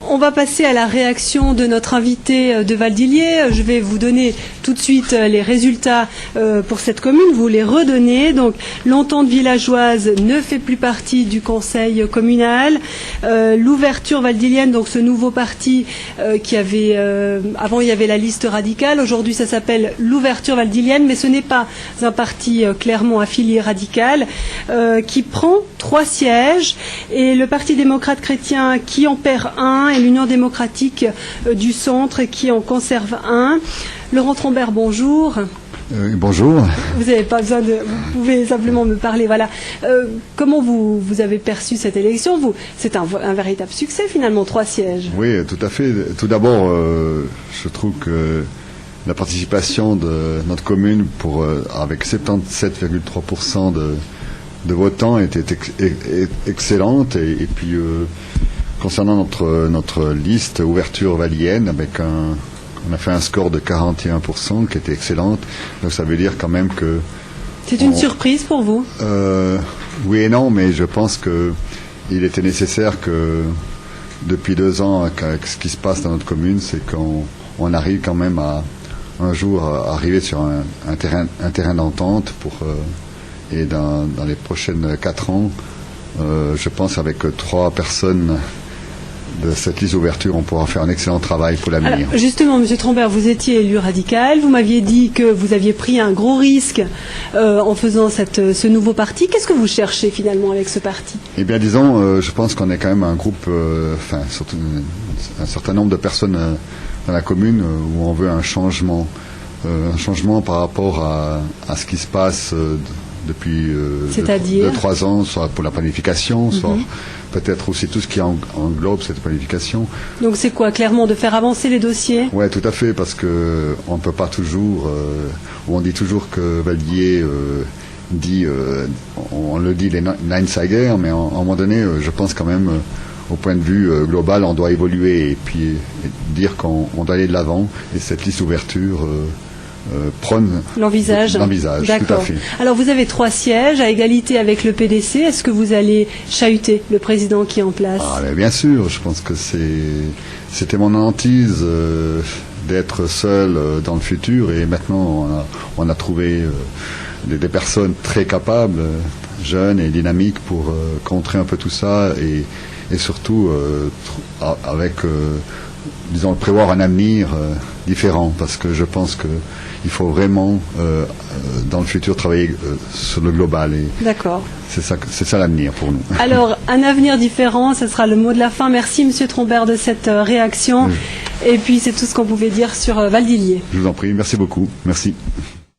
On va passer à la réaction de notre invité de Valdilier. Je vais vous donner tout de suite les résultats pour cette commune, vous les redonnez. Donc, l'Entente villageoise ne fait plus partie du conseil communal. L'ouverture valdilienne, donc ce nouveau parti qui avait... avant, il y avait la liste radicale. Aujourd'hui, ça s'appelle l'ouverture valdilienne, mais ce n'est pas un parti clairement affilié radical qui prend 3 sièges. Et le Parti démocrate chrétien qui en perd 1 et l'Union démocratique du centre qui en conserve 1. Laurent Trombert, bonjour. Bonjour. Vous n'avez pas besoin de... Vous pouvez simplement me parler. Voilà. Comment vous avez perçu cette élection? C'est un véritable succès finalement, 3 sièges. Oui, tout à fait. Tout d'abord, je trouve que la participation de notre commune avec 77,3% de votants était excellente. Et puis, concernant notre liste ouverture valdilienne, on a fait un score de 41% qui était excellente. Donc ça veut dire quand même que... C'est une surprise pour vous? Oui et non, mais je pense qu'il était nécessaire que depuis 2 ans, ce qui se passe dans notre commune, c'est qu'on arrive quand même à un jour à arriver sur un terrain d'entente et dans les prochaines 4 ans, je pense avec 3 personnes de cette liste d'ouverture, on pourra faire un excellent travail pour l'avenir. Justement, M. Trombert, vous étiez élu radical, vous m'aviez dit que vous aviez pris un gros risque en faisant ce nouveau parti. Qu'est-ce que vous cherchez finalement avec ce parti? Eh bien, disons, je pense qu'on est quand même un groupe, surtout un certain nombre de personnes dans la commune où on veut un changement par rapport à ce qui se passe depuis 2-3 ans, soit pour la planification, soit peut-être aussi tout ce qui englobe cette planification. Donc c'est quoi, clairement, de faire avancer les dossiers? Oui, tout à fait, parce que on ne peut pas toujours, on dit toujours que Valdilier dit, on le dit les Neinsiger, mais à un moment donné, je pense quand même, au point de vue global, on doit évoluer et puis dire qu'on doit aller de l'avant, et cette liste d'ouverture prône l'envisage. Tout à fait. Alors vous avez 3 sièges à égalité avec le PDC. Est-ce que vous allez chahuter le président qui est en place? Bien sûr, je pense que c'était mon hantise d'être seul dans le futur, et maintenant on a trouvé des personnes très capables, jeunes et dynamiques pour contrer un peu tout ça et surtout avec disons, prévoir un avenir différent, parce que je pense qu'il faut vraiment, dans le futur, travailler sur le global. D'accord. C'est ça l'avenir pour nous. Alors, un avenir différent, ce sera le mot de la fin. Merci, M. Trombert, de cette réaction. Et puis, c'est tout ce qu'on pouvait dire sur Valdilier. Je vous en prie, merci beaucoup. Merci.